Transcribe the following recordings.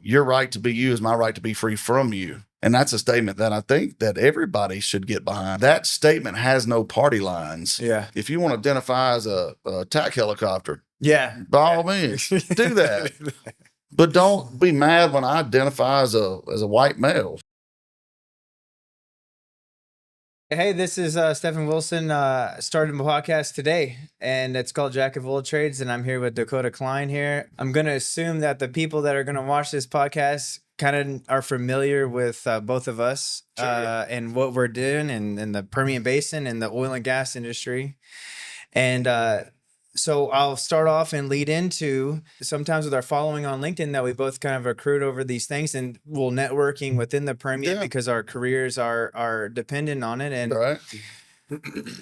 your right to be you is my right to be free from you. And that's a statement that I think that everybody should get behind. That statement has no party lines. Yeah. If you want to identify as a attack helicopter, Yeah. by all means, do that. But don't be mad when I identify as a white male. Hey, this is Stephen Wilson. Started a podcast today, and it's called Jack of All Trades, and I'm here with Dakotah Klein here. I'm going to assume that the people that are going to watch this podcast kind of are familiar with both of us and what we're doing in the Permian Basin and the oil and gas industry. And so I'll start off and lead into sometimes with our following on LinkedIn that we both kind of accrued over these things, and we'll networking within the Permian because our careers are dependent on it. And Right.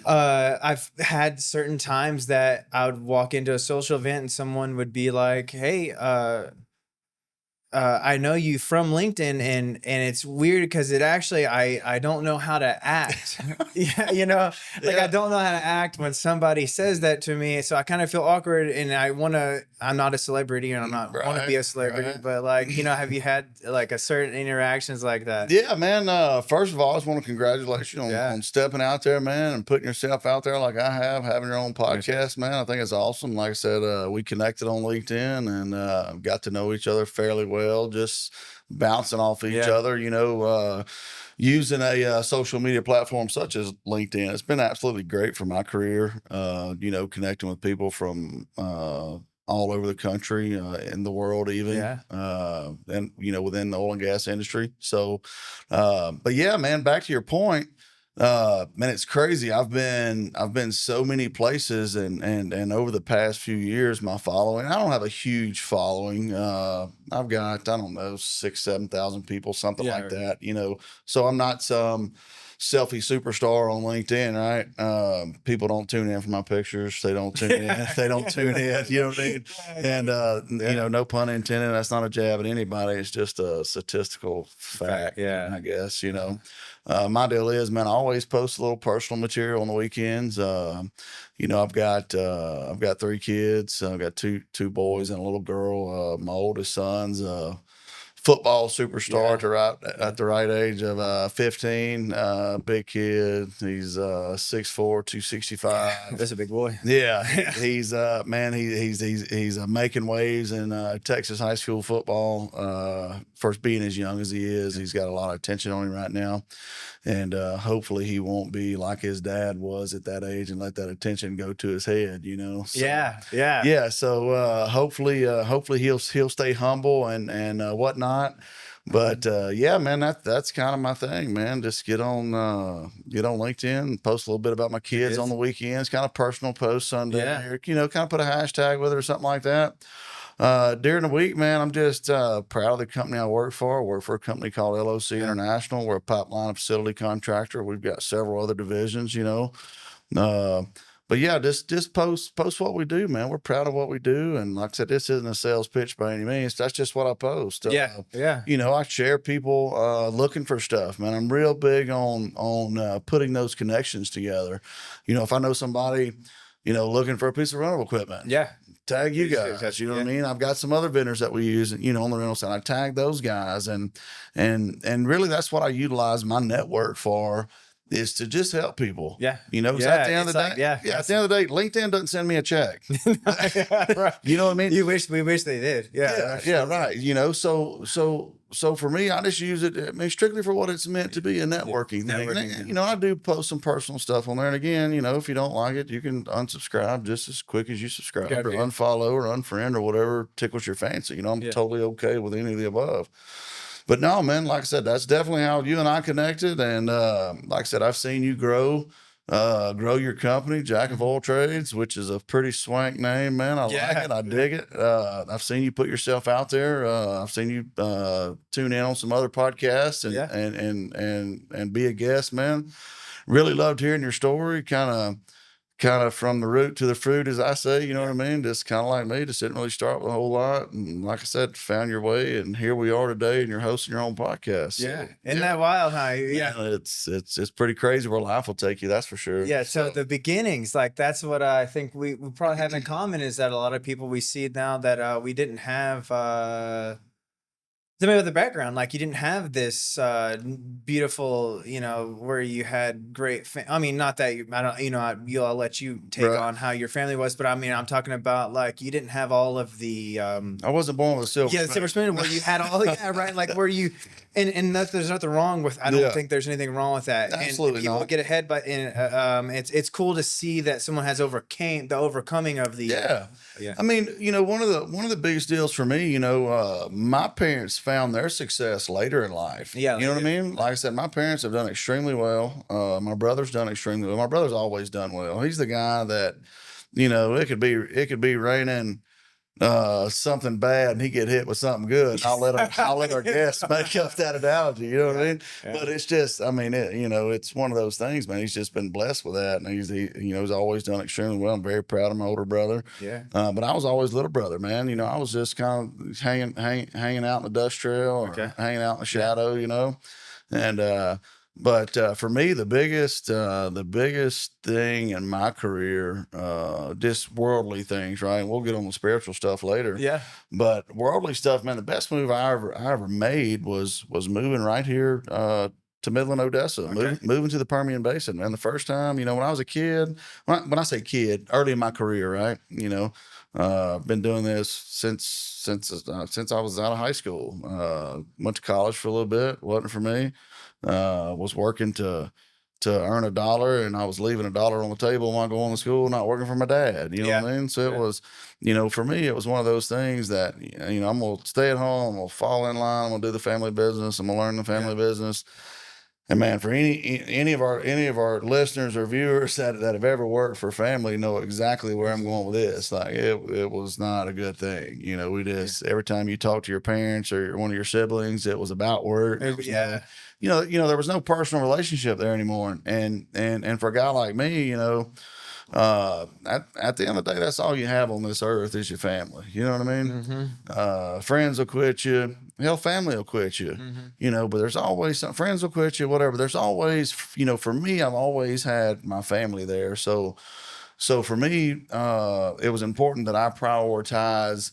I've had certain times that I would walk into a social event and someone would be like, "Hey, I know you from LinkedIn," and it's weird because it actually I don't know how to act. Yeah, I don't know how to act when somebody says that to me, so I kind of feel awkward, and I'm not a celebrity, and I'm not want to be a celebrity, but have you had like a certain interactions like that? Yeah, man. First of all, I just want to congratulate you on stepping out there, man, and putting yourself out there like I have, having your own podcast, man. I think it's awesome. Like I said, we connected on LinkedIn and got to know each other fairly well, just bouncing off each other, using a social media platform such as LinkedIn. It's been absolutely great for my career, connecting with people from all over the country, in the world even, and, within the oil and gas industry. So, but yeah, man, back to your point, man, it's crazy. I've been so many places and over the past few years, my following, I don't have a huge following. I've got, I don't know, 6,000-7,000 people, something like that, so I'm not some selfie superstar on LinkedIn, right? People don't tune in for my pictures. They don't tune in. They don't tune in. You know what I mean? And no pun intended. That's not a jab at anybody. It's just a statistical fact. I guess. My deal is, man, I always post a little personal material on the weekends. I've got 3 kids. I've got two boys and a little girl. My oldest son's football superstar at the right age of 15. Big kid. He's 6'4", 265. That's a big boy. Yeah, he's man, he's making waves in Texas high school football. First being as young as he is, he's got a lot of attention on him right now, and hopefully he won't be like his dad was at that age and let that attention go to his head. So, So hopefully he'll stay humble and whatnot. But man, that's kind of my thing, man. Just get on LinkedIn, post a little bit about my kids on the weekends, kind of personal posts Sunday, or, kind of put a hashtag with it or something like that. During the week, man, I'm just proud of the company I work for. I work for a company called LOC International. We're a pipeline and facility contractor. We've got several other divisions, but yeah, just post what we do, man. We're proud of what we do, and like I said, this isn't a sales pitch by any means. That's just what I post. I share people looking for stuff, man. I'm real big on putting those connections together. If I know somebody, looking for a piece of rental equipment, tag you guys. You know what I mean? I've got some other vendors that we use, on the rental side. I tag those guys, and really that's what I utilize my network for. Is to just help people. At the end of the day, at the end of the day, LinkedIn doesn't send me a check. Right. You know what I mean? We wish they did. Right. So for me, I just use it, strictly for what it's meant to be, a networking thing. And, I do post some personal stuff on there. And again, if you don't like it, you can unsubscribe just as quick as you subscribe, or unfollow or unfriend or whatever tickles your fancy. I'm totally okay with any of the above. But no, man, like I said, that's definitely how you and I connected. And like I said, I've seen you grow your company, Jack of All Trades, which is a pretty swank name, man. I like it. I dig it. I've seen you put yourself out there. I've seen you tune in on some other podcasts and be a guest, man. Really loved hearing your story. Kind of from the root to the fruit, as I say, you know what I mean? Just kind of like me, just didn't really start with a whole lot. And like I said, found your way, and here we are today, and you're hosting your own podcast. Isn't that wild, huh? It's pretty crazy where life will take you, that's for sure. So the beginnings, like that's what I think we probably have in common, is that a lot of people we see now that we didn't have Tell me about the background. Like, you didn't have this beautiful, where you had great. I mean, not that I don't, I'll let you take Right. on how your family was, but I mean, I'm talking about like you didn't have all of the. I wasn't born with a silver. Yeah, the silver spoon where you had all. Yeah, right. Like where you, and that there's nothing wrong with. I don't Yeah. think there's anything wrong with that. Absolutely and people not. get ahead, but it's cool to see that someone has overcoming of the. Yeah. Yeah. I mean, one of the biggest deals for me, my parents found their success later in life. Yeah, You know what I mean? Like I said, my parents have done extremely well. My brother's done extremely well. My brother's always done well. He's the guy that, it could be raining something bad and he get hit with something good. I'll let our guests make up that analogy. You know what I mean? Yeah. But it's just, I mean, it's one of those things, man. He's just been blessed with that, and he's always done extremely well. I'm very proud of my older brother. Yeah. But I was always little brother, man. I was just kind of hanging out in the dust trail, or hanging out in the shadow, and. But for me, the biggest thing in my career, just worldly things, right? We'll get on the spiritual stuff later. Yeah. But worldly stuff, man, the best move I ever made was moving right here to Midland, Odessa, moving to the Permian Basin. Man, the first time, when I was a kid, when I say kid, early in my career, right? Been doing this since I was out of high school. Went to college for a little bit, wasn't for me. Was working to earn $1, and I was leaving $1 on the table while going to school, not working for my dad. You know what I mean? So it was, for me, it was one of those things that, I'm going to stay at home, I'm going to fall in line, I'm going to do the family business, I'm going to learn the family business. And man, for any of our listeners or viewers that have ever worked for family know exactly where I'm going with this. Like it was not a good thing. We just every time you talk to your parents or one of your siblings, it was about work. Yeah. There was no personal relationship there anymore. And for a guy like me, at the end of the day, that's all you have on this earth is your family. You know what I mean? Mm-hmm. Friends will quit you. Hell, family will quit you. Mm-hmm. But there's always some friends will quit you, whatever. There's always, for me, I've always had my family there. So for me, it was important that I prioritize,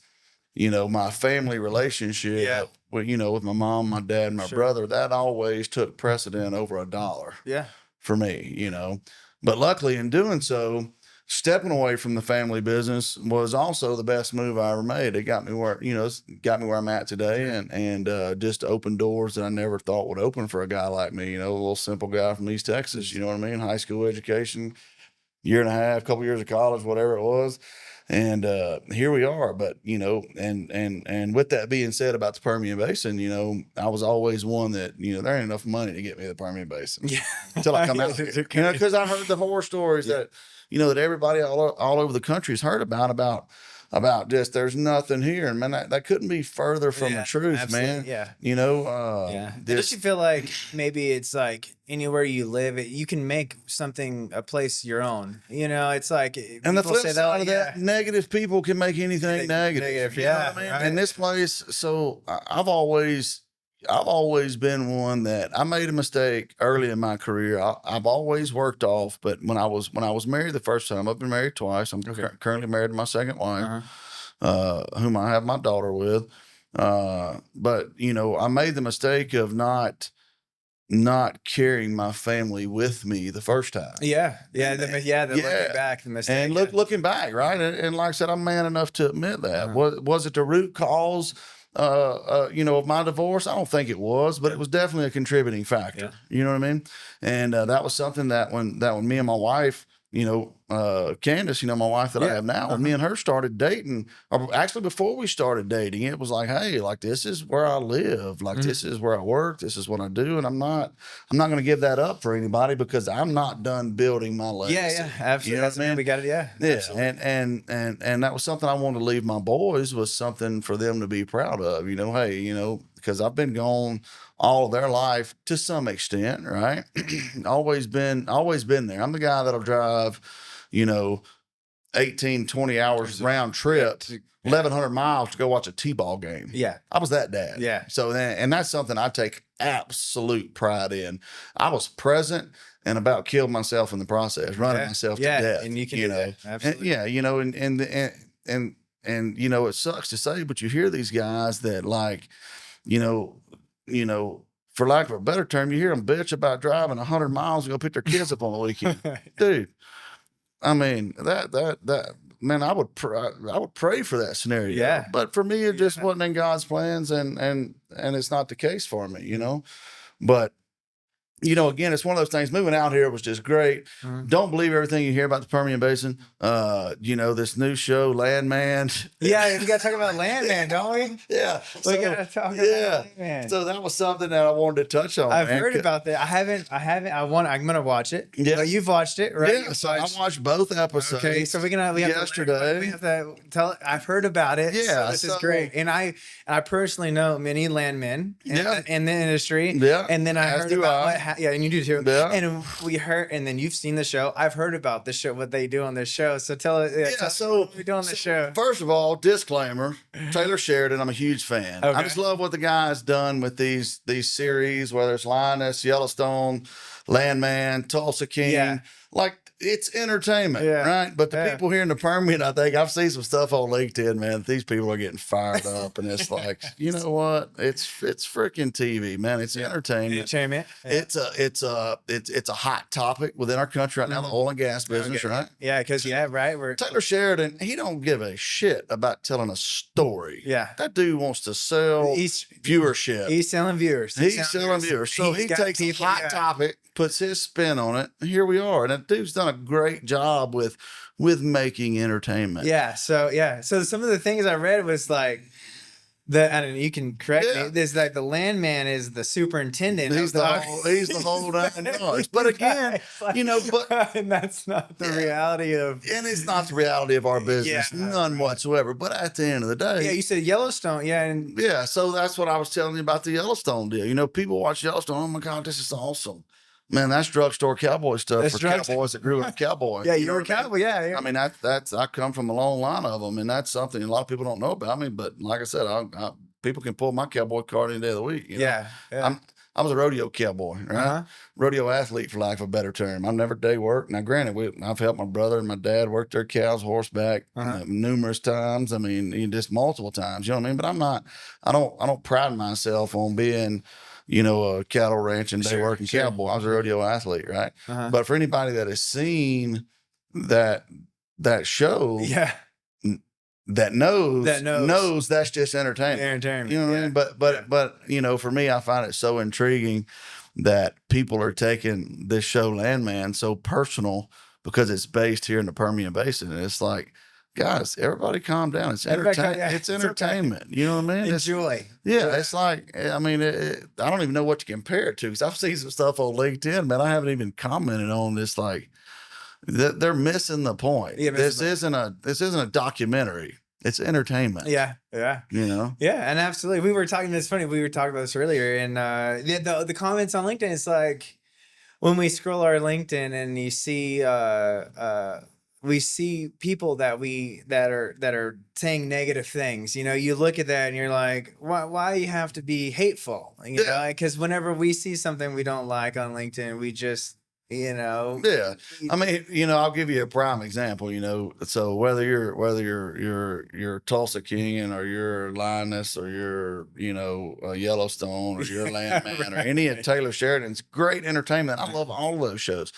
my family relationship with my mom, my dad, and my brother. That always took precedent over $1. Yeah. For me, But luckily in doing so, stepping away from the family business was also the best move I ever made. It got me where, I'm at today, and just opened doors that I never thought would open for a guy like me, a little simple guy from East Texas, you know what I mean? High school education, year and a half, couple years of college, whatever it was. And here we are. But and with that being said about the Permian Basin, I was always one that there ain't enough money to get me to the Permian Basin until I come out here. Because I heard the horror stories that that everybody all over the country has heard about just there's nothing here, and man, that couldn't be further from the truth, absolutely. man. Yeah. Does you feel like maybe it's like anywhere you live, you can make a place your own? It's like, and the flip side of that, negative people can make anything negative. You know what I mean? Right. In this place, so I've always been one that I made a mistake early in my career. I've always worked off, but when I was married the first time, I've been married twice. I'm currently married to my second wife, whom I have my daughter with. But I made the mistake of not carrying my family with me the first time. Looking back, the mistake. And looking back, right? And like I said, I'm man enough to admit that. Was it the root cause of my divorce? I don't think it was, but it was definitely a contributing factor. You know what I mean? And that was something that when me and my wife, Candace, my wife that I have now, when me and her started dating, or actually before we started dating, it was like, hey, like this is where I live, like this is where I work, this is what I do, and I'm not going to give that up for anybody because I'm not done building my legacy. Yeah, absolutely. You know what I mean? We got it. Yeah. And that was something I wanted to leave my boys, was something for them to be proud of. Because I've been gone all of their life to some extent, right? always been there. I'm the guy that'll drive, 18, 20 hours round trip, 1,100 miles to go watch a T-ball game. Yeah. I was that dad. Yeah. So and that's something I take absolute pride in. I was present and about killed myself in the process, running myself to death. And you can do that. Absolutely. And it sucks to say, but you hear these guys that like, you know, for lack of a better term, you hear them bitch about driving 100 miles to go pick their kids up on the weekend. Dude, I mean, that man, I would pray for that scenario. Yeah. But for me, it just wasn't in God's plans, and it's not the case for me, But again, it's one of those things. Moving out here was just great. Don't believe everything you hear about the Permian Basin. This new show, Landman. Yeah, we got to talk about Landman, don't we? Yeah, We got to talk about Landman. So that was something that I wanted to touch on. I've heard about that. I haven't. I'm gonna watch it. Yeah, but you've watched it, right? Yeah, so I watched both episodes. Okay, so we have yesterday. we have to tell. I've heard about it. Yeah, so this is great, and I personally know many landmen in the industry. Yeah, and then I heard about and you do too. Yeah, and we heard, and then you've seen the show. I've heard about the show, what they do on this show. So tell us. So what we do on the show. First of all, disclaimer: Taylor Sheridan, I'm a huge fan. Okay. I just love what the guy's done with these series, whether it's Lioness, Yellowstone, Landman, Tulsa King. Yeah. Like, it's entertainment, right? But the people here in the Permian, I think I've seen some stuff on LinkedIn, man. These people are getting fired up, and it's like, you know what? It's freaking TV, man. It's entertainment. Entertainment. Yeah. It's a hot topic within our country right now, the oil and gas business, right? Yeah, because right. Taylor Sheridan, he don't give a shit about telling a story. Yeah, that dude wants to sell viewership. He's selling viewers. He's selling viewers. So he takes a hot topic, puts his spin on it. And here we are. And that dude's done a great job with making entertainment. Yeah. So some of the things I read was like, I don't know, you can correct me. There's like the landman is the superintendent. He's the whole 9 yards. But again, and that's not the reality of. And it's not the reality of our business, none whatsoever. But at the end of the day, you said Yellowstone, So that's what I was telling you about the Yellowstone deal. People watch Yellowstone. Oh my God, this is awesome. Man, that's drugstore cowboy stuff for cowboys that grew up cowboy. Yeah, you're a cowboy. Yeah. I mean, I come from a long line of them, and that's something a lot of people don't know about me. But like I said, people can pull my cowboy card any day of the week. Yeah. I was a rodeo cowboy, right? Rodeo athlete, for lack of a better term. I've never day worked. Now, granted, I've helped my brother and my dad work their cows horseback numerous times. I mean, just multiple times. You know what I mean? But I don't pride myself on being, a cattle ranch and day working cowboy. I was a rodeo athlete, right? But for anybody that has seen that show, that knows that's just entertainment. You know what I mean? But for me, I find it so intriguing that people are taking this show Landman so personal because it's based here in the Permian Basin. And it's like, guys, everybody calm down. It's entertainment. It's entertainment. Okay. You know what I mean? Enjoy. It's like, I mean, I don't even know what to compare it to, because I've seen some stuff on LinkedIn, man. I haven't even commented on this. Like, they're missing the point. This isn't a documentary. It's entertainment. Yeah. Yeah, and absolutely. We were talking about this earlier, and the comments on LinkedIn, it's like when we scroll our LinkedIn and you see we see people that are saying negative things. You look at that and you're like, why do you have to be hateful? Because whenever we see something we don't like on LinkedIn, we just I mean, I'll give you a prime example. So whether you're Tulsa King or you're Lioness or you're Yellowstone or you're Landman or any of Taylor Sheridan's great entertainment, I love all of those shows.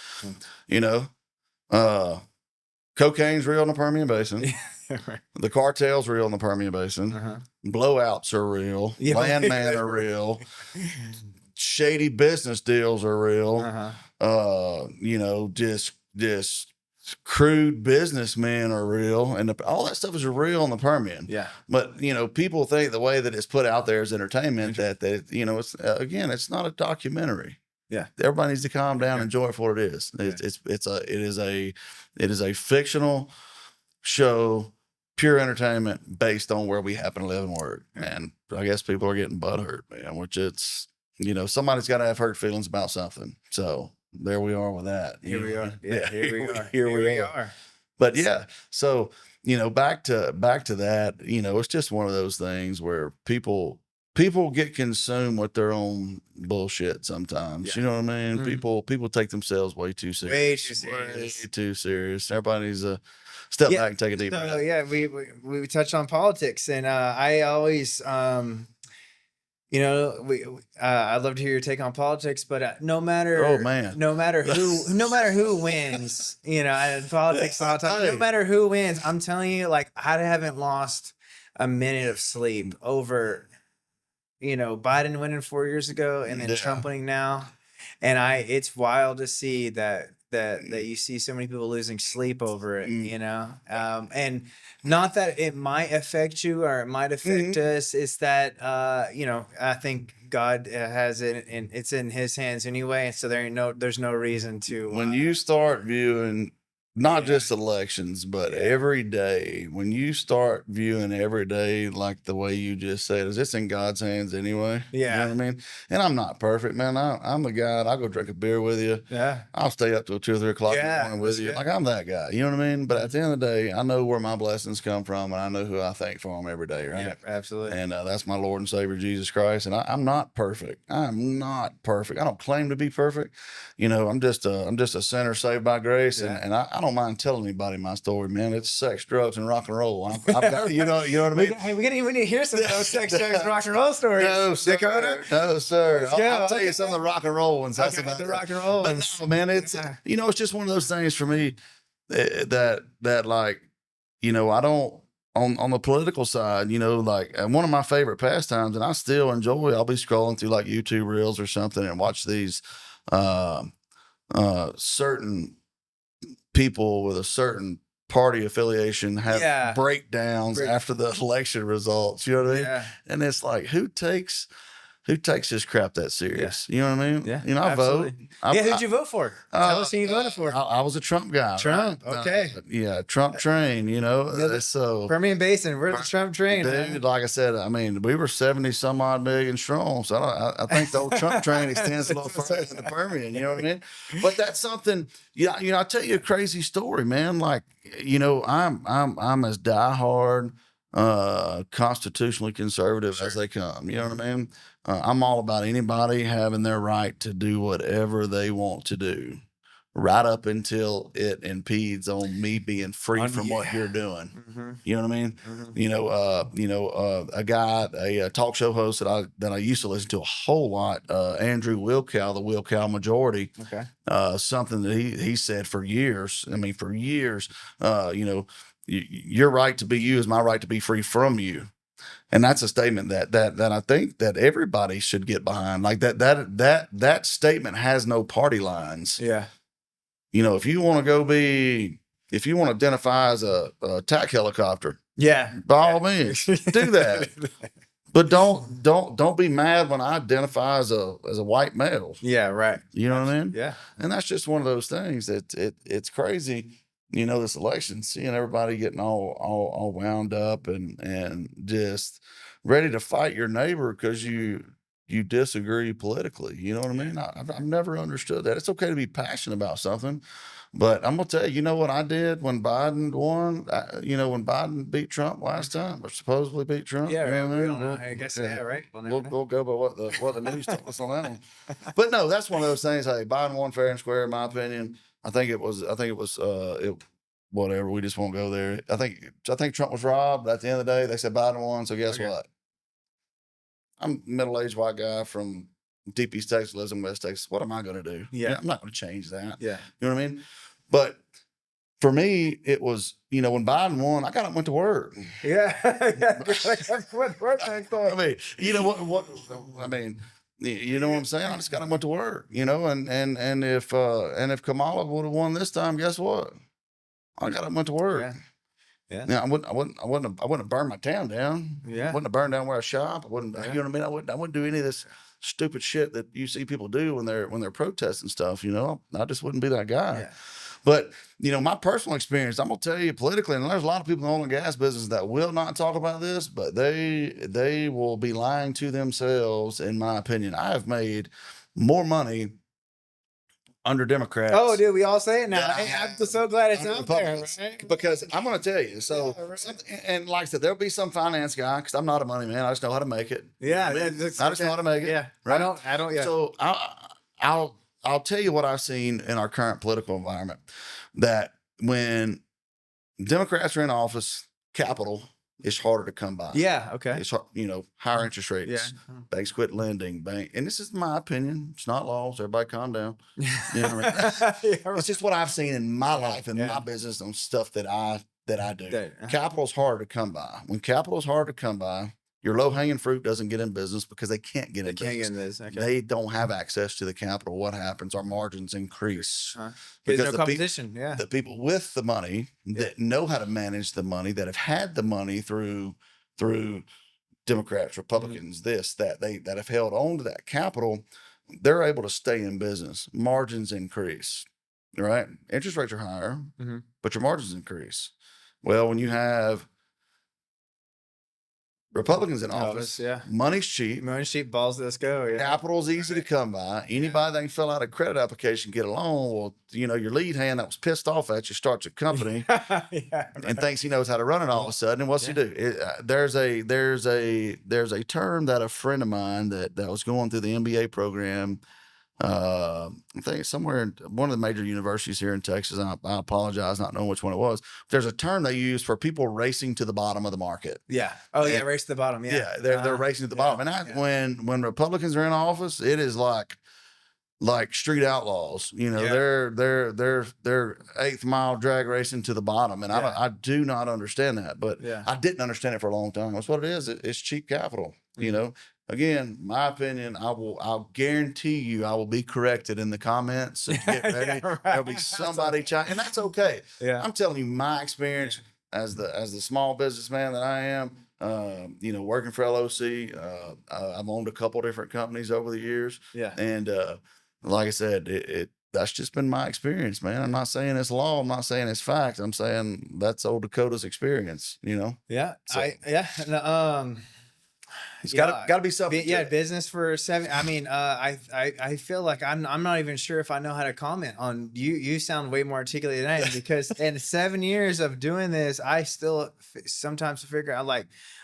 Cocaine's real in the Permian Basin. The cartel's real in the Permian Basin. Blowouts are real. Landman are real. Shady business deals are real. Just crude businessmen are real, and all that stuff is real in the Permian. Yeah. But people think the way that it's put out there is entertainment. That it's it's not a documentary. Yeah. Everybody needs to calm down and enjoy it for what it is. It is a fictional show, pure entertainment based on where we happen to live and work. And I guess people are getting butthurt, man, which it's, somebody's got to have hurt feelings about something. So there we are with that. Here we are. Yeah, here we are. But so, back to that, it's just one of those things where people get consumed with their own bullshit sometimes. You know what I mean? People take themselves way too serious. Way too serious. Everybody needs to step back and take a deep breath. We touched on politics, and I always You know, I'd love to hear your take on politics, but no Oh matter, man, no matter who wins, you know, politics all the time. No matter who wins, I'm telling you, like, I haven't lost a minute of sleep over, you know, Biden winning 4 years ago and then Trump winning now, and it's wild to see that you see so many people losing sleep over it, you know, and not that it might affect you or it might affect us. It's that, you know, I think God has it and it's in his hands anyway. So there's no reason to, when you start viewing not just elections, but every day, when you start viewing every day like the way you just said, is this in God's hands anyway? You know what I mean? And I'm not perfect, man. I'm the guy. I'll go drink a beer with you. Yeah. I'll stay up till 2 or 3 o'clock in the morning with you. Like, I'm that guy. You know what I mean? But at the end of the day, I know where my blessings come from, and I know who I thank for them every day, right? Yeah, absolutely. And that's my Lord and Savior, Jesus Christ. And I'm not perfect. I'm not perfect. I don't claim to be perfect. You know, I'm just a sinner saved by grace. And I don't mind telling anybody my story, man. It's sex, drugs, and rock and roll. I've got, you know what I mean? Hey, we need to hear some of those sex, drugs, and rock and roll stories. No, sir. Dakota? No, sir. I'll tell you some of the rock and roll ones. That's about the rock and roll But ones. no, man, it's you know, it's just one of those things for me that like, you know, I don't on the political side, you know, like one of my favorite pastimes, and I still enjoy. I'll be scrolling through like YouTube reels or something and watch these certain people with a certain party affiliation have breakdowns after the election results. You know what I mean? Yeah. And it's like, who takes this crap that serious? You know what I mean? Yeah. You know, I vote. Who'd you vote for? Tell us who you voted for. I was a Trump guy. Trump. Right? Okay. Yeah. Trump train, you know. So Permian Basin, we're the Trump train. Dude, like I said, I mean, we were 70 some odd million strong. So I think the old Trump train extends a little further than the Permian. You know what I mean? But that's something. Yeah. You know, I'll tell you a crazy story, man. Like, you know, I'm as diehard, constitutionally conservative as they come. You know what I mean? I'm all about anybody having their right to do whatever they want to do, right up until it impedes on me being free from what you're doing. You know what I mean? You know, a guy, a talk show host that I used to listen to a whole lot, Andrew Wilkow, the Wilkow Majority. Okay. Something that he said for years. I mean, for years, you know, your right to be you is my right to be free from you. And that's a statement that I think that everybody should get behind. Like that statement has no party lines. Yeah. You know, if you want to identify as a attack helicopter, by all means, do that. But don't be mad when I identify as a white male. Yeah, right. You know what I mean? Yeah. And that's just one of those things that it's crazy. You know, this election, seeing everybody getting all wound up and just ready to fight your neighbor because you disagree politically. You know what I mean? I've never understood that. It's okay to be passionate about something, but I'm gonna tell you, you know what I did when Biden won? You know, when Biden beat Trump last time, or supposedly beat Trump. Yeah, you know what I mean? Well, I guess right. We'll go by what the news told us on that one. But no, that's one of those things. Hey, Biden won fair and square, in my opinion. I think it was whatever. We just won't go there. I think Trump was robbed. But at the end of the day, they said Biden won. So guess what? I'm a middle-aged white guy from deep East Texas, lives in West Texas. What am I going to do? Yeah. I'm not going to change that. Yeah. You know what I mean? But for me, it was, you know, when Biden won, I got up and went to work. Yeah. I mean, you know what I mean, you know what I'm saying? I just got up and went to work, you know, and if Kamala would have won this time, guess what? I got up and went to work. Yeah. Now I wouldn't have burned my town down. Yeah. I wouldn't have burned down where I shop. I wouldn't, you know what I mean? I wouldn't do any of this stupid shit that you see people do when they're protesting stuff, you know. I just wouldn't be that guy. Yeah. But, you know, my personal experience, I'm gonna tell you politically, and there's a lot of people in the oil and gas business that will not talk about this, but they will be lying to themselves, in my opinion. I have made more money under Democrats. Oh, dude, we all say it now. I'm so glad it's out there. Right? Because I'm going to tell you. So, and like I said, there'll be some finance guy because I'm not a money man. I just know how to make it. Yeah, I just know how to make it. Yeah, right? I don't. Yeah. So I'll tell you what I've seen in our current political environment. That when Democrats are in office, capital, it's harder to come by. Yeah. Okay. It's higher interest rates. Yeah. Banks quit lending. And this is my opinion. It's not laws. Everybody calm down. You know what I mean? Yeah, It's just what I've seen in my life and Yeah. my business and stuff that I do. That- Capital's hard to come by. When capital's hard to come by, your low hanging fruit doesn't get in business because they can't get in Can't business. get in this. Okay. They don't have access to the capital. What happens? Our margins increase. There's no the competition. Yeah. The people with the money that know how to manage the money, that have had the money through Democrats, Republicans, that have held on to that capital, they're able to stay in business. Margins increase, right? Interest rates are higher, but your margins increase. Well, when you have Republicans in office, money's cheap. Money's cheap, balls, let's go. Yeah. Capital's easy to come by. Anybody that can fill out a credit application, get a loan. Well, your lead hand that was pissed off at you starts a company and thinks he knows how to run it all of a sudden. And what's he do? There's a term that a friend of mine that was going through the MBA program. I think it's somewhere in one of the major universities here in Texas. And I apologize not knowing which one it was. There's a term they use for people racing to the bottom of the market. Yeah. Oh, yeah. Race to the bottom. Yeah. Yeah. They're racing to the bottom. And when Republicans are in office, it is like street outlaws. They're 8th mile drag racing to the bottom. And I do not understand that, but I didn't understand it for a long time. That's what it is. It's cheap capital, Again, my opinion, I'll guarantee you I will be corrected in the comments. So get ready. There'll be somebody and that's okay. Yeah. I'm telling you my experience as the small businessman that I am, working for LOC. I've owned a couple different companies over the years. Yeah. And like I said, that's just been my experience, man. I'm not saying it's law. I'm not saying it's fact. I'm saying that's old Dakota's experience, Yeah. So, it's got to be something. Business for 7. I mean, I feel like I'm not even sure if I know how to comment on you. You sound way more articulate than I am because in 7 years of doing this, I still sometimes figure out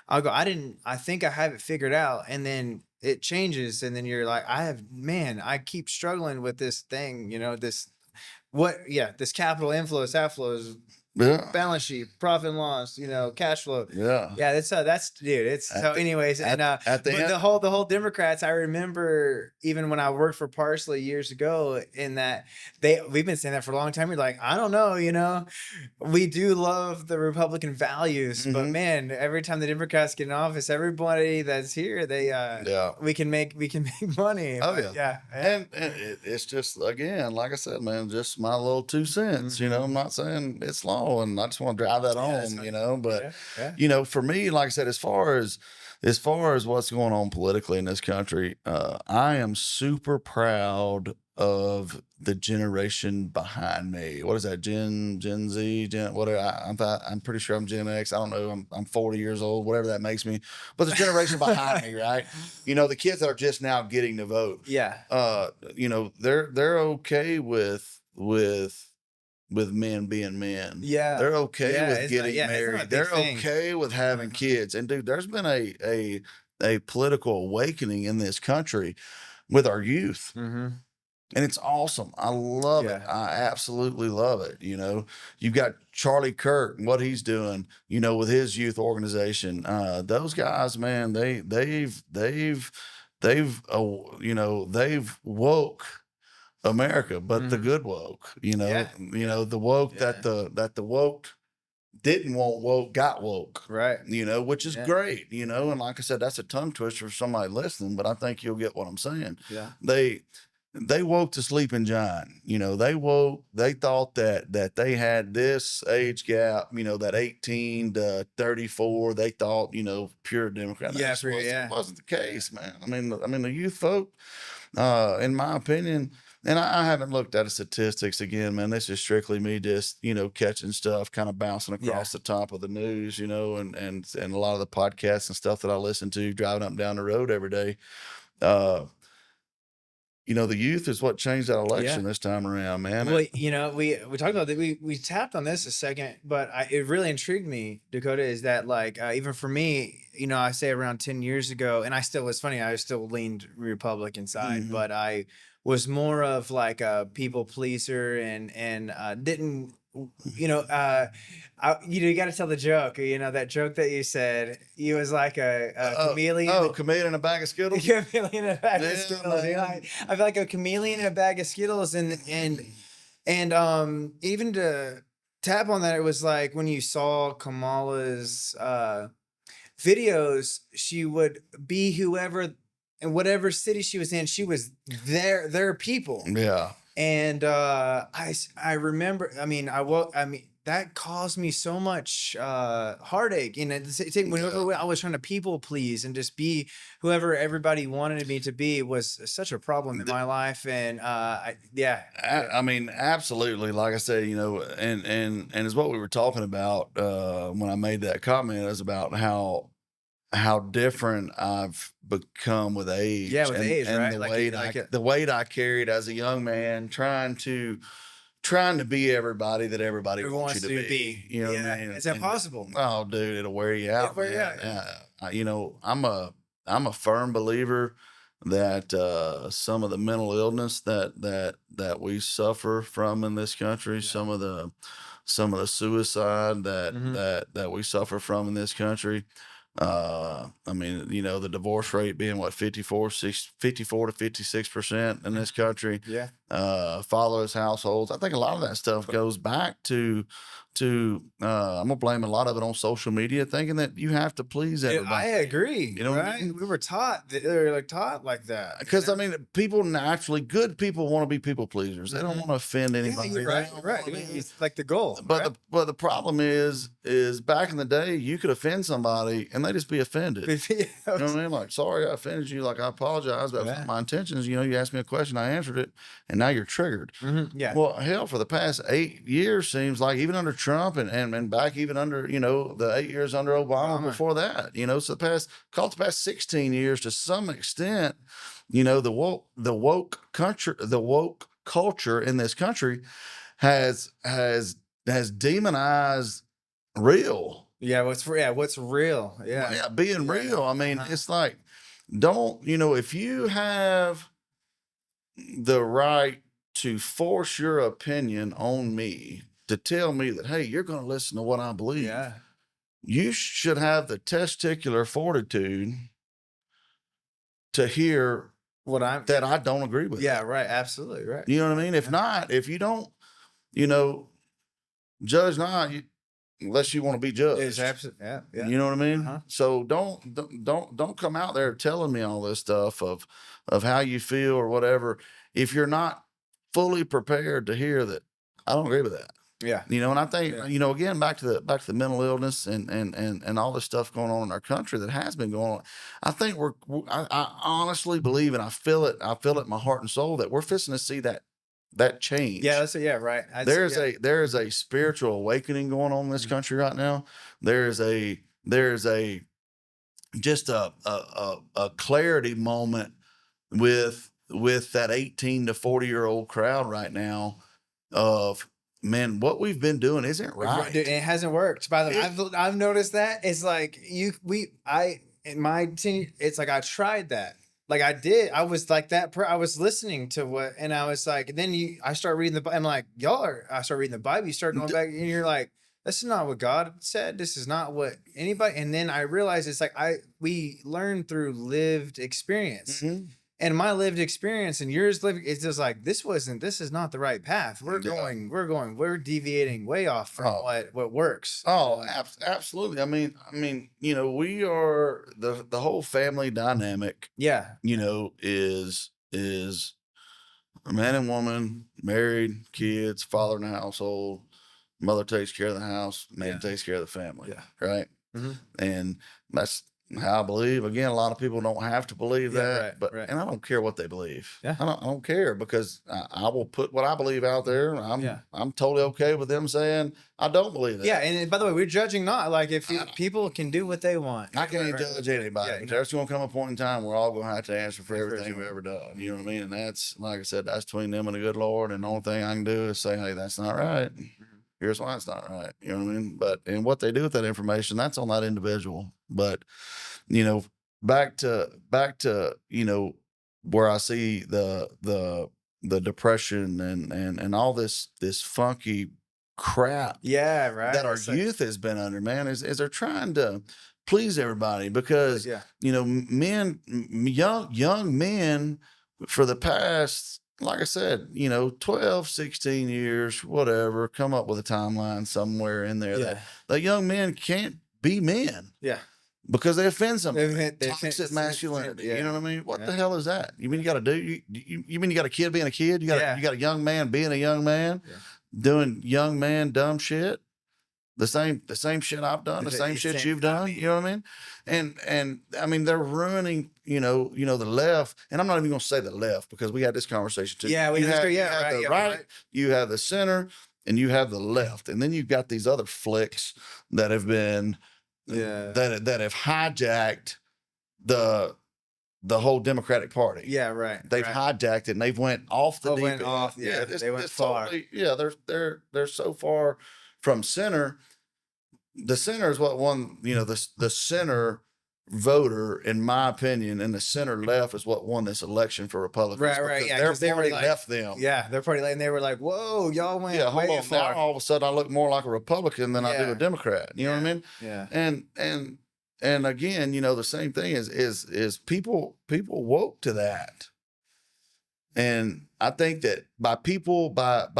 I'll go, I think I have it figured out, and then it changes, and then you're like, I keep struggling with this thing, this capital inflows, outflows. Yeah. Balance sheet, profit and loss, cash flow. Yeah. Yeah. That's dude. It's so anyways. The whole Democrats, I remember even when I worked for Parsley years ago in that we've been saying that for a long time. You're like, I don't know, we do love the Republican values, but man, every time the Democrats get in office, everybody that's here, we can make money. Oh but, yeah. And it's just, again, like I said, man, just my little 2 cents, I'm not saying it's long. And I just want to drive that home, but for me, like I said, as far as what's going on politically in this country, I am super proud of the generation behind me. What is that? Gen Z, whatever. I'm pretty sure I'm Gen X. I don't know. I'm 40 years old, whatever that makes me. But the generation behind me, right? The kids that are just now getting to vote. Yeah. They're okay with men being men. Yeah. They're okay with getting married. They're okay with having kids. And dude, there's been a political awakening in this country with our youth. And it's awesome. I love it. I absolutely love it. You've got Charlie Kirk and what he's doing, with his youth organization. Those guys, man, they've woke America, but the good woke, the woke that the woke didn't want woke got woke, right? Which is great, and like I said, that's a tongue twister for somebody listening, but I think you'll get what I'm saying. Yeah, they woke to sleeping giant. They thought that they had this age gap, that 18 to 34. They thought, pure Democrat. It wasn't the case, man. I mean, the youth folk, in my opinion. And I haven't looked at the statistics again, man. This is strictly me just, catching stuff kind of bouncing across the top of the news, and a lot of the podcasts and stuff that I listen to driving up and down the road every day. The youth is what changed that election this time around, man. Well, we talked about that. We tapped on this a second, but it really intrigued me, Dakota, is that even for me, I say around 10 years ago, and I still leaned Republican side, but I was more of a people pleaser and didn't you know, you got to tell the joke. You know that joke that you said. He was like a chameleon. Oh, chameleon in a bag of Skittles. Chameleon in a bag of Skittles. You know, I feel like a chameleon in a bag of Skittles, and even to tap on that, it was like when you saw Kamala's videos, she would be whoever in whatever city she was in, she was their people. Yeah. And I remember, I mean, that caused me so much heartache. And whenever I was trying to people please and just be whoever everybody wanted me to be was such a problem in my life. And I mean, absolutely. Like I said, you know, and it's what we were talking about when I made that comment, is about how different I've become with age. Yeah, with age, right? The weight I carried as a young man, trying to be everybody that everybody wants you to be. You know what I mean? It's impossible. Oh, dude, it'll wear you out. You know, I'm a firm believer that some of the mental illness that we suffer from in this country, some of the suicide that we suffer from in this country. I mean, you know, the divorce rate being what, 54 to 56% in this country. Yeah. Fatherless households. I think a lot of that stuff goes back to I'm gonna blame a lot of it on social media, thinking that you have to please everybody. I agree. You know, right? We were taught that. Because I mean, people naturally, good people want to be people pleasers. They don't want to offend anybody. Yeah, you're right. It's like the goal. But the problem is back in the day, you could offend somebody and they just be offended. You know what I mean? Like, sorry, I offended you. Like, I apologize. That was not my intentions. You know, you asked me a question, I answered it, and now you're triggered. Yeah. Well, hell, for the past 8 years, seems like, even under Trump and back even under, you know, the 8 years under Obama before that, you know, so the past 16 years to some extent, you know, the woke culture in this country has demonized real. Yeah, what's real? Yeah, being real. I mean, it's like, don't, you know, if you have the right to force your opinion on me, to tell me that, hey, you're going to listen to what I believe. Yeah. You should have the testicular fortitude to hear that I don't agree with. Yeah, right. Absolutely right. You know what I mean? If not, if you don't, you know, judge not unless you want to be judged. It's absolutely, yeah. You know what I mean? So don't come out there telling me all this stuff of how you feel or whatever if you're not fully prepared to hear that I don't agree with that. Yeah. You know, and I think, you know, again, back to the mental illness and all this stuff going on in our country that has been going on. I think I honestly believe, and I feel it in my heart and soul, that we're fixing to see that change. Yeah, right. There is a spiritual awakening going on in this country right now. There is just a clarity moment with that 18 to 40-year-old crowd right now of, man, what we've been doing isn't right. Dude, it hasn't worked. By the way, I've noticed that. It's like in my 10, it's like I tried that. Like I did. I was like that. I was listening to what, and I was like, and then I start reading the Bible. I'm like, I start reading the Bible. You start going back, and you're like, this is not what God said. This is not what anybody. And then I realized it's like we learn through lived experience. And my lived experience and yours living, it's just like, this is not the right path. We're deviating way off from what works. Oh, absolutely. I mean, you know, we are the whole family dynamic. Yeah. You know, is a man and woman, married, kids, father in the household, mother takes care of the house, man takes care of the family. Yeah. Right. And that's how I believe. Again, a lot of people don't have to believe that, and I don't care what they believe. Yeah. I don't care, because I will put what I believe out there. I'm totally okay with them saying I don't believe that. Yeah, and by the way, we're judging not. Like, if people can do what they want. I can't judge anybody. Yeah, there's going to come a point in time where we're all going to have to answer for everything we've ever done. You know what I mean? And that's, like I said, that's between them and the good Lord. And the only thing I can do is say, hey, that's not right. Here's why it's not right. You know what I mean? And what they do with that information, that's on that individual. But, you know, back to, you know, where I see the depression and all this funky crap right. that our youth has been under, man, is they're trying to please everybody because, you know, young men for the past, like I said, you know, 12, 16 years, whatever, come up with a timeline somewhere in there that young men can't be men. Yeah. Because they offend something. They Toxic masculinity. Yeah. You know what I mean? What the hell is that? You mean you got to do? You mean you got a kid being a kid? You got a young man being a young man, doing young man dumb shit. The same shit I've done, the same shit you've done. You know what I mean? And I mean they're ruining. You know the left, and I'm not even going to say the left because we had this conversation too. Yeah, you have the right, you have the center, and you have the left, and then you've got these other flicks that have been. That have hijacked the whole Democratic Party. Yeah, right. They've hijacked it and they've went off the deep end. Yeah, they went far. Totally, they're so far from center. The center is what won. You know, the center voter, in my opinion, and the center left is what won this election for Republicans. Right. Yeah, their party left them. Yeah, their party left, and they were like, "Whoa, y'all went way far." Now all of a sudden, I look more like a Republican than I do a Democrat. You know what I mean? Yeah. And again, you know, the same thing is people woke to that. And I think that by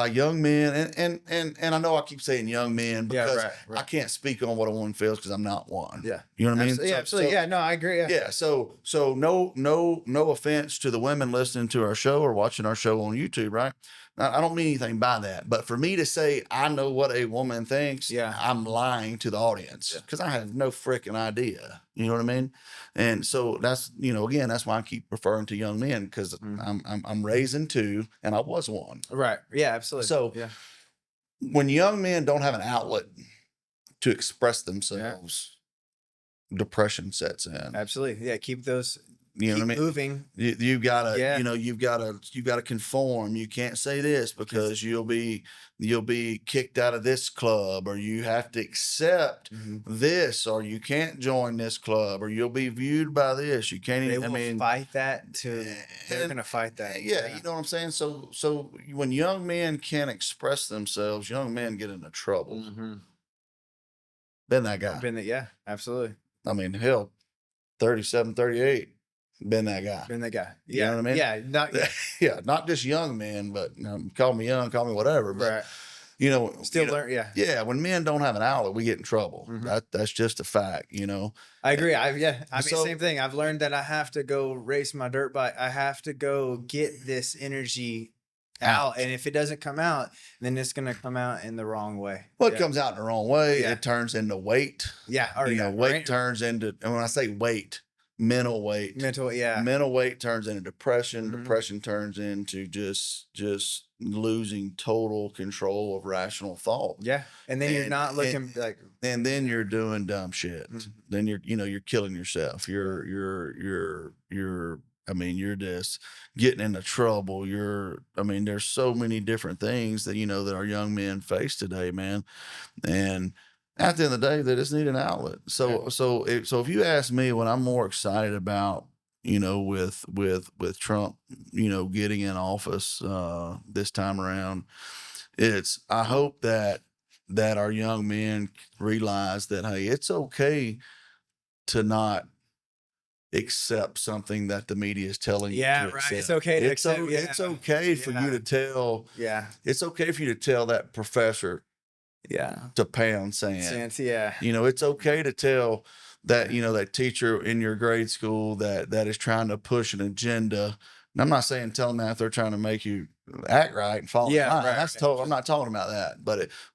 young men, and I know I keep saying young men because I can't speak on what a woman feels because I'm not one. Yeah. You know what I mean? Yeah, absolutely. Yeah, no, I agree. Yeah. So no offense to the women listening to our show or watching our show on YouTube, right? I don't mean anything by that, but for me to say I know what a woman thinks, I'm lying to the audience because I have no freaking idea. You know what I mean? And so that's, you know, again, that's why I keep referring to young men because I'm raising two, and I was one. Right. Yeah. Absolutely. So when young men don't have an outlet to express themselves, depression sets in. Absolutely. Yeah. Keep those. You know what I mean? Moving. You've got to, you know, you've got to conform. You can't say this because you'll be kicked out of this club, or you have to accept this, or you can't join this club, or you'll be viewed by this. You can't. They will fight that too. They're gonna fight that. Yeah, you know what I'm saying. So when young men can't express themselves, young men get into trouble. Been that guy. Yeah, absolutely. I mean, hell, 37, 38. Been that guy. You know what I mean? Yeah, not just young men, but call me young, call me whatever. But you know, learn. Yeah. When men don't have an outlet, we get in trouble. That's just a fact. You know. I agree. I mean, same thing. I've learned that I have to go race my dirt bike. I have to go get this energy out, and if it doesn't come out, then it's gonna come out in the wrong way. Well, it comes out in the wrong way. It turns into weight. Weight turns into, and when I say weight. Mental weight. Mental weight turns into depression. Depression turns into just losing total control of rational thought. Yeah. And then you're not looking like. And then you're doing dumb shit. Then you're killing yourself. You're just getting into trouble. There's so many different things that, that our young men face today, man. And at the end of the day, they just need an outlet. So if you ask me, what I'm more excited about, with Trump, getting in office this time around, I hope that our young men realize that, hey, it's okay to not accept something that the media is telling you to accept. It's okay to accept. It's okay for you to tell. Yeah. It's okay for you to tell that professor. To pound sand. It's okay to tell that, that teacher in your grade school that is trying to push an agenda. And I'm not saying tell them that if they're trying to make you act right and follow line. I'm not talking about that.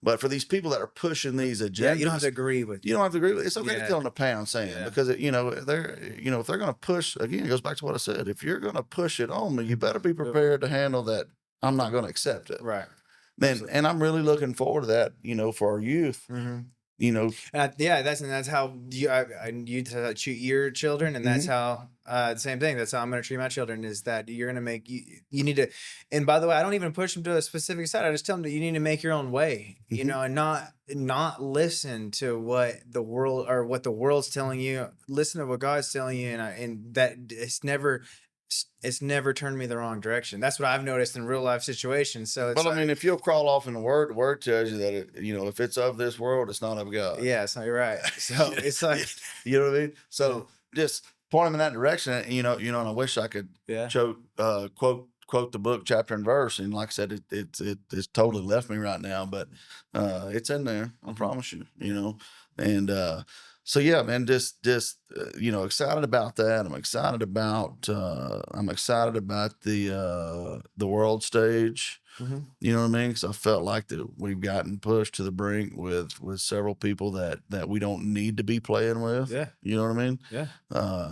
But for these people that are pushing these agendas, you don't have to agree with. You don't have to agree with. It's okay to tell them to pound sand because if they're going to push, again, it goes back to what I said. If you're going to push it on me, you better be prepared to handle that. I'm not going to accept it. Right. And I'm really looking forward to that, for our youth. That's how you treat your children, and that's how the same thing. That's how I'm going to treat my children. Is that you're going to make you need to. And by the way, I don't even push them to a specific side. I just tell them that you need to make your own way, and not listen to what the world's telling you. Listen to what God's telling you, and that it's never. it's never turned me the wrong direction. That's what I've noticed in real life situations. So it's Well, I mean, if you'll crawl off in the word tells you that if it's of this world, it's not of God. yeah, it's not, you're right. So it's like, you know what I mean? So just point them in that direction. And, and I wish I could quote the book chapter and verse. And like I said, it's totally left me right now, but it's in there. I promise you. And so yeah, man, just excited about that. I'm excited about the world stage. You know what I mean? Because I felt like that we've gotten pushed to the brink with several people that we don't need to be playing with. Yeah. You know what I mean? Yeah.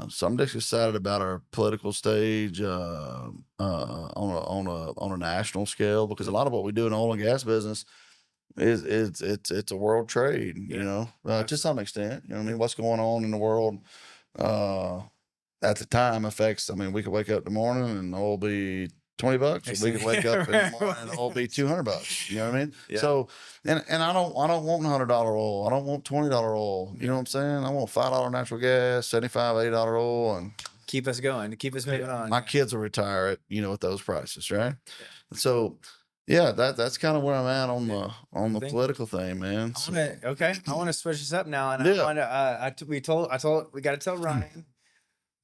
So I'm just excited about our political stage on a national scale, because a lot of what we do in the oil and gas business it's a world trade, to some extent. You know what I mean? What's going on in the world at the time affects. I mean, we could wake up in the morning and oil be $20, or we could wake up in the morning and oil be $200. You know what I mean? Yeah. So, and I don't want $100 oil. I don't want $20 oil. You know what I'm saying? I want $5 natural gas, $75, $80 oil, and keep us going, to keep us moving on. My kids will retire at at those prices, right? Yeah. So. Yeah, that's kind of where I'm at on the political thing, man. I want to switch this up now, and I want to. We got to tell Ryan.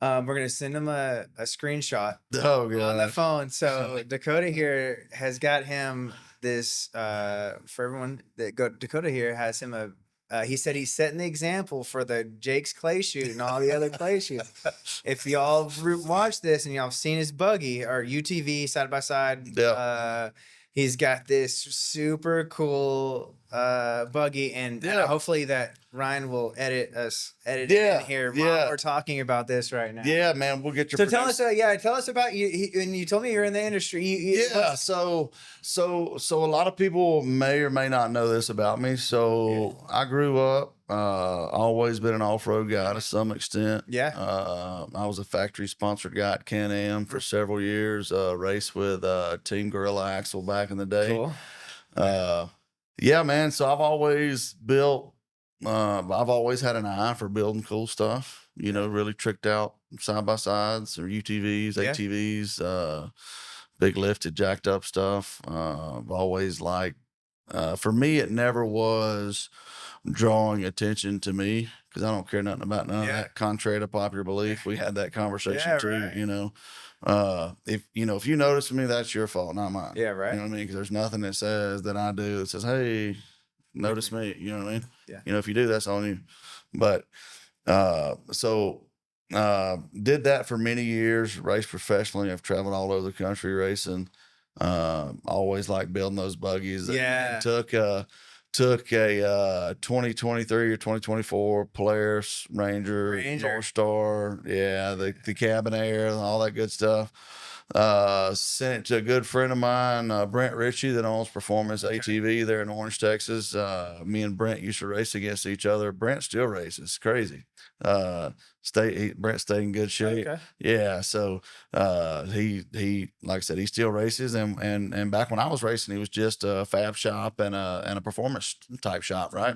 We're gonna send him a screenshot on the phone. So Dakota here has got him this. For everyone that Dakota here has him a. He said he's setting the example for the Jake's clay shoot and all the other clay shoots. If y'all watch this and y'all have seen his buggy or UTV side by side, he's got this super cool buggy, and hopefully that Ryan will edit in here while we're talking about this right now. Yeah, man, we'll get your. So tell us about you. And you told me you're in the industry. So a lot of people may or may not know this about me. So I grew up. Always been an off-road guy to some extent. Yeah. I was a factory-sponsored guy at Can-Am for several years. Raced with Team Gorilla Axle back in the day. Cool. Yeah, man. So I've always built. I've always had an eye for building cool stuff. Really tricked out side by sides or UTVs, ATVs, big lifted, jacked up stuff. I've always liked. For me, it never was drawing attention to me, because I don't care nothing about none of that. Contrary to popular belief, we had that conversation too. Right. If you notice me, that's your fault, not mine. Yeah, right. You know what I mean? Because there's nothing that says that I do that says, "Hey, notice me." You know what I mean? Yeah. If you do, that's on you. But did that for many years. Raced professionally. I've traveled all over the country racing. Always liked building those buggies. Yeah. Took a 2023 or 2024 Polaris Ranger. North Star, the cabin air and all that good stuff. Sent it to a good friend of mine, Brent Ritchie, that owns Performance ATV there in Orange, Texas. Me and Brent used to race against each other. Brent still races. It's crazy. Brent stayed in good shape. Okay. Yeah. So he like I said, he still races, and back when I was racing, he was just a fab shop and a performance type shop, right?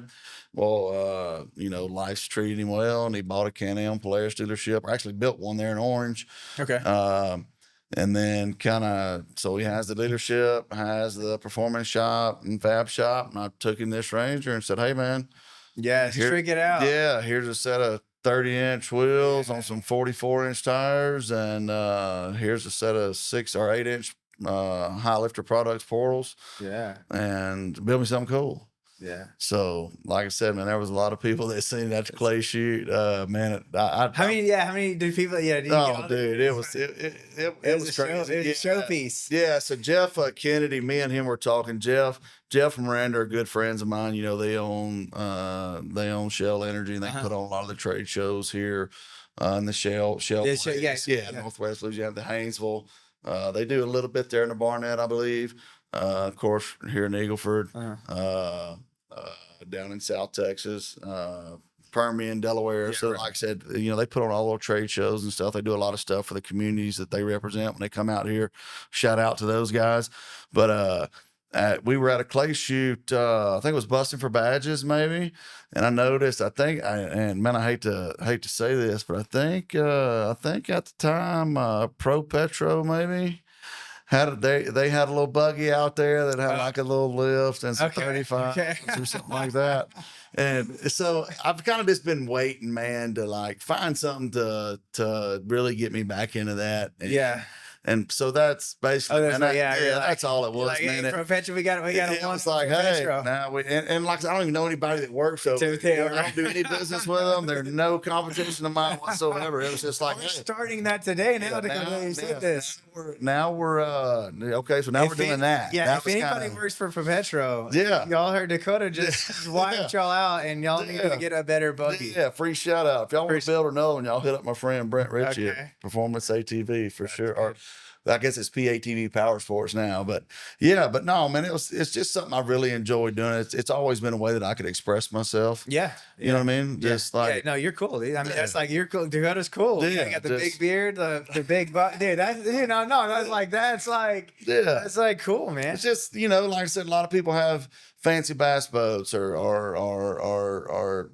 Well, life's treated him well, and he bought a Can-Am Polaris dealership, or actually built one there in Orange. Okay. And then so he has the dealership, has the performance shop and fab shop, and I took him this Ranger and said, "Hey, man, trick it out. Yeah, here's a set of 30-inch wheels on some 44-inch tires, and here's a set of 6 or 8-inch high lifter products portals. Yeah, and build me something cool." Yeah. So, like I said, man, there was a lot of people that seen that clay shoot. Man, how many do people? Yeah. Dude, it was crazy. It was a showpiece. Yeah. So Jeff Kennedy, me and him were talking. Jeff and Miranda are good friends of mine. They own Shell Energy, and they put on a lot of the trade shows here in the Shell. Northwest Louisiana, the Haynesville. They do a little bit there in the Barnett, I believe. Of course, here in Eagleford, down in South Texas, Permian, Delaware. So, like I said, they put on all little trade shows and stuff. They do a lot of stuff for the communities that they represent when they come out here. Shout out to those guys. But we were at a clay shoot. I think it was busting for badges, maybe. And I noticed. And man, I hate to say this, but I think at the time, Pro Petro maybe they had a little buggy out there that had like a little lift and some 35s or something like that. And so I've kind of just been waiting, man, to like find something to really get me back into that. And so that's basically, that's all it was, like, man. Hey, Pro Petro, we got it was like, hey, now and like I don't even know anybody that works over there. I don't do any business with them. There's no competition of mine whatsoever. It was just like, we're starting that today. Now you said this. Now we're okay. So now we're doing that. Yeah, if anybody works for Petro, y'all heard Dakota just wiped y'all out, and y'all need to get a better buggy. Yeah, free shout out. If y'all want to build another one, y'all hit up my friend Brent Ritchie at Performance ATV for sure. Or I guess it's PATV Power Sports now, but no, man, it's just something I really enjoy doing. It's always been a way that I could express myself. You know what I mean? Just like, no, you're cool, dude. I mean, that's like, you're cool. Dakota's cool. You got the big beard, the big butt, dude. That's that's like that's like cool, man. It's just, like I said, a lot of people have fancy bass boats or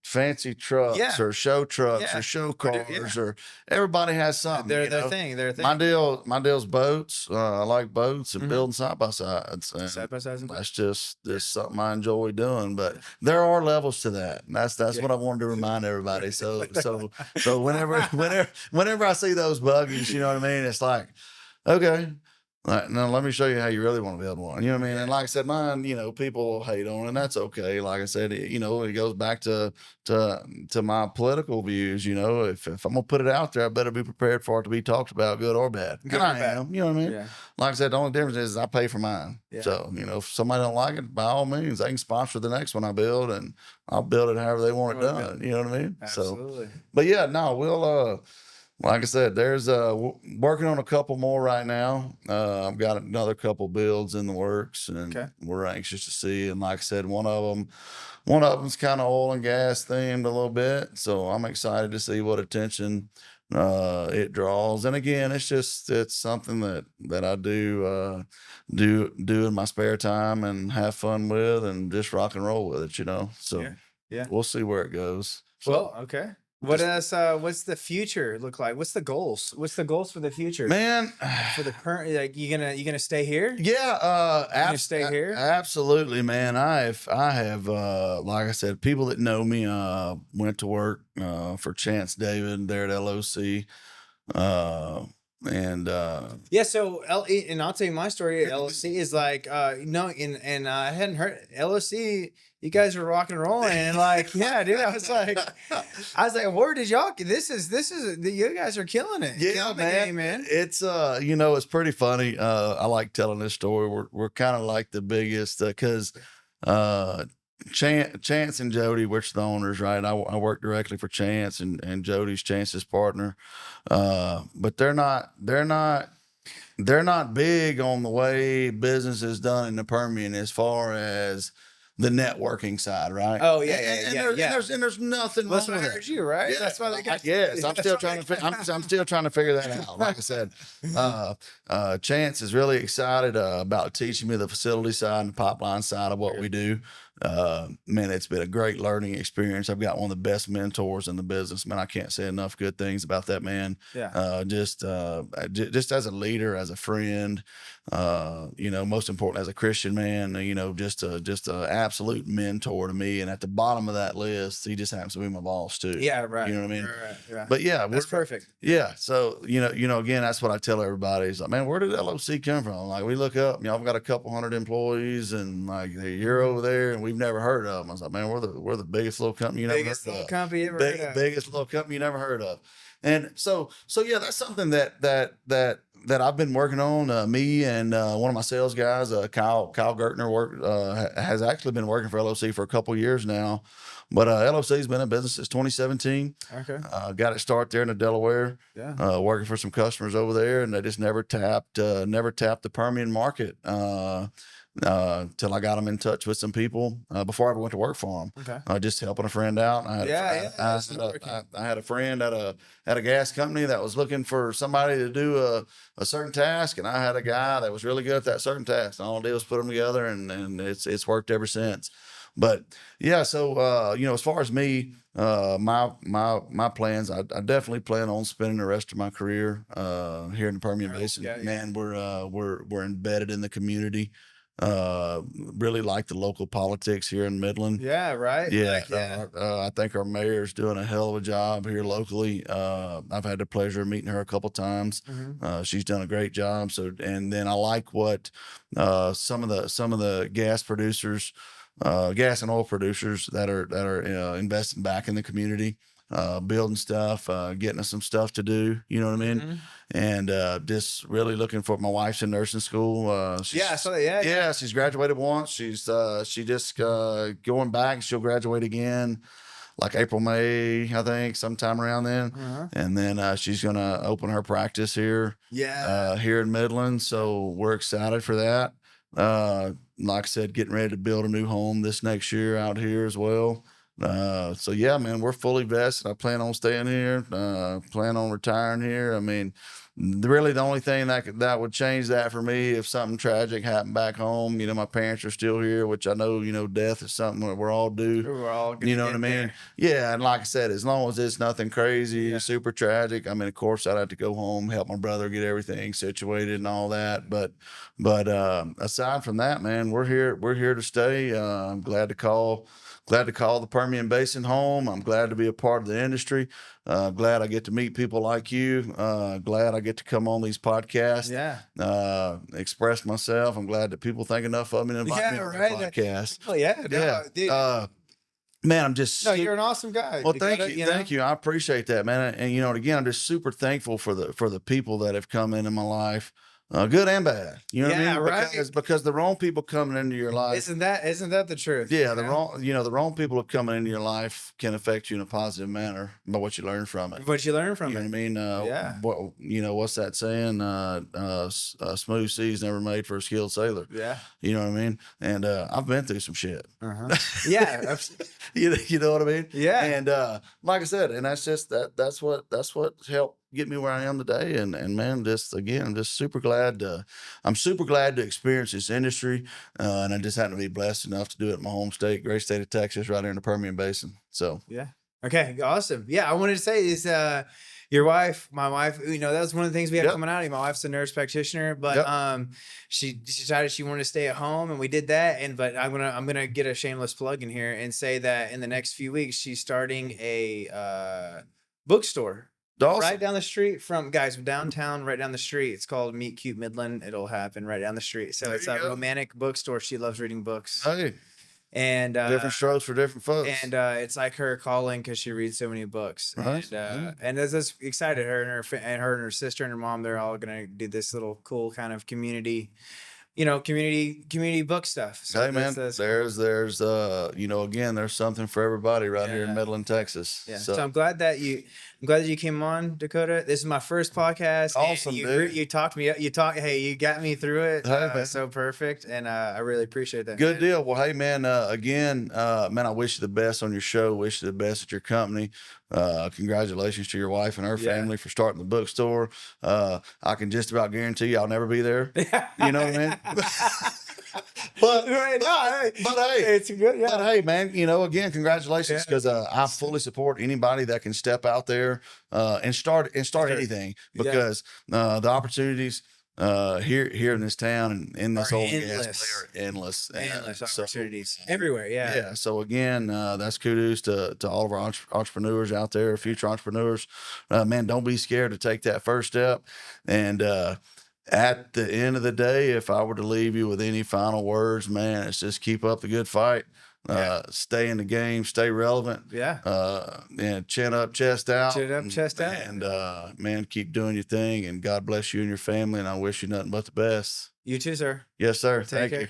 fancy trucks or show trucks or show cars or everybody has something. Their thing. My deal's boats. I like boats and building side by sides. That's just something I enjoy doing. But there are levels to that. And that's what I wanted to remind everybody. So whenever I see those buggies, you know what I mean? It's like, okay. Now let me show you how you really want to build one. You know what I mean? And like I said, mine, people hate on it, and that's okay. Like I said, it goes back to my political views. If I'm gonna put it out there, I better be prepared for it to be talked about, good or bad. And I am. You know what I mean? Yeah. Like I said, the only difference is I pay for mine. Yeah. So if somebody don't like it, by all means, they can sponsor the next one I build, and I'll build it however they want it done. You know what I mean? Absolutely. So, but yeah, no, we'll. Like I said, there's working on a couple more right now. I've got another couple builds in the works, and we're anxious to see. And like I said, one of them's kind of oil and gas themed a little bit, so I'm excited to see what attention it draws. And again, it's something that I do in my spare time and have fun with, and just rock and roll with it. So we'll see where it goes. So, What else? What's the future look like? What's the goals? What's the goals for the future, man? For the current, like, you gonna stay here? Yeah, stay here. Absolutely, man. I have like I said, people that know me went to work for Chance David there at LOC. And I'll tell you my story. LOC is like and I hadn't heard LOC. You guys are rock and rolling, and like, dude, I was like, where did y'all? This is you guys are killing it. Yeah, man. It's it's pretty funny. I like telling this story. We're kind of like the biggest because Chance and Jody, which are the owners, right? I work directly for Chance, and Jody's Chance's partner. But they're not big on the way business is done in the Permian as far as the networking side, right? Oh yeah. And there's nothing wrong with it. You, right? Yeah, that's why they got. Yes, I'm still trying to figure that out. Like I said, Chance is really excited about teaching me the facility side and the pipeline side of what we do. Man, it's been a great learning experience. I've got one of the best mentors in the business, man. I can't say enough good things about that man. Just as a leader, as a friend, most important as a Christian man, just a absolute mentor to me. And at the bottom of that list, he just happens to be my boss too. Yeah, right. You know what I mean? Right. But yeah, that's perfect. Yeah. So, again, that's what I tell everybody. It's like, man, where did LOC come from? Like, we look up, I've got a couple hundred employees, and like you're over there and we've never heard of them. I was like, man, we're the biggest little company you never heard of. Biggest little company you never heard of. And so yeah, that's something that I've been working on. Me and one of my sales guys, Kyle Gertner, has actually been working for LOC for a couple years now. But LOC's been in business since 2017. Okay. Got it started there in the Delaware. Yeah. Working for some customers over there, and they just never tapped the Permian market. till I got them in touch with some people before I ever went to work for them. Okay. Just helping a friend out. I had a friend at a gas company that was looking for somebody to do a certain task, and I had a guy that was really good at that certain task. And all I did was put them together, and it's worked ever since. But yeah, so as far as me, my plans, I definitely plan on spending the rest of my career here in the Permian Basin. Yeah, yeah. Man, we're embedded in the community. Really like the local politics here in Midland. Yeah, right. Yeah, Like, I think our mayor's doing a hell of a job here locally. I've had the pleasure of meeting her a couple times. She's done a great job. So, and then I like what some of the gas producers, gas and oil producers that are investing back in the community, building stuff, getting us some stuff to do. You know what I mean? And just really looking for. My wife's in nursing school. I saw that. Yeah. She's graduated once. She just going back. She'll graduate again, like April, May, I think, sometime around then. And then she's gonna open her practice here. Here in Midland. So we're excited for that. Like I said, getting ready to build a new home this next year out here as well. So yeah, man, we're fully vested. I plan on staying here, plan on retiring here. I mean, really the only thing that would change that for me, if something tragic happened back home, my parents are still here, which I know, death is something that we're all due. We're all gonna you know what I mean? there. Yeah. And like I said, as long as it's nothing crazy, super tragic. I mean, of course I'd have to go home, help my brother get everything situated and all that. But aside from that, man, we're here to stay. I'm glad to call the Permian Basin home. I'm glad to be a part of the industry. Glad I get to meet people like you. Glad I get to come on these podcasts. Express myself. I'm glad that people think enough of me to invite me on the podcast. Dude. Man, I'm just you're an awesome guy. Well, thank you. I appreciate that, man. And again, I'm just super thankful for the people that have come into my life. Good and bad, you know what I mean? Right. Because the wrong people coming into your life. Isn't that the truth? Yeah, the wrong people coming into your life can affect you in a positive manner by what you learn from it. What you learn from You know what I mean? What's that saying? Smooth seas never made for a skilled sailor. Yeah. You know what I mean? And I've been through some shit. Yeah. you know what I mean? Yeah. And like I said, and that's what helped get me where I am today. And man, I'm just super glad to experience this industry. And I just happen to be blessed enough to do it in my home state, great state of Texas, right here in the Permian Basin. So yeah. Okay. Awesome. Yeah. I wanted to say is your wife, my wife, that was one of the things we had coming out of you. My wife's a nurse practitioner, but she decided she wanted to stay at home, and we did that. But I'm gonna get a shameless plug in here and say that in the next few weeks she's starting a bookstore. Awesome. Right down the street from downtown, right down the street. It's called Meet Cute Midland. It'll happen right down the street. So it's a romantic bookstore. She loves reading books. Hey. And different strokes for different folks. And it's like her calling because she reads so many books. Right. And that's excited. Her and her sister and her mom, they're all gonna do this little cool kind of community book stuff. So hey man, there's again, there's something for everybody right here in Midland, Texas. Yeah. So I'm glad that you came on, Dakota. This is my first podcast. Awesome, dude. You talked me up. You got me through it. Hey, so perfect. And I really appreciate that. Good deal. Well, hey man, again, man, I wish you the best on your show. Wish you the best at your company. Congratulations to your wife and her family for starting the bookstore. I can just about guarantee you I'll never be there. You know what I mean? But hey, it's good. Yeah. But hey, man, again, congratulations, because I fully support anybody that can step out there and start anything, because the opportunities here in this town and in this whole gas play are endless. Endless opportunities everywhere. Yeah. So again, that's kudos to all of our entrepreneurs out there, future entrepreneurs. Man, don't be scared to take that first step. And at the end of the day, if I were to leave you with any final words, man, it's just keep up the good fight. Stay in the game, stay relevant. And chin up, chest out. And man, keep doing your thing, and God bless you and your family, and I wish you nothing but the best. You too, sir. Yes, sir. Thank you.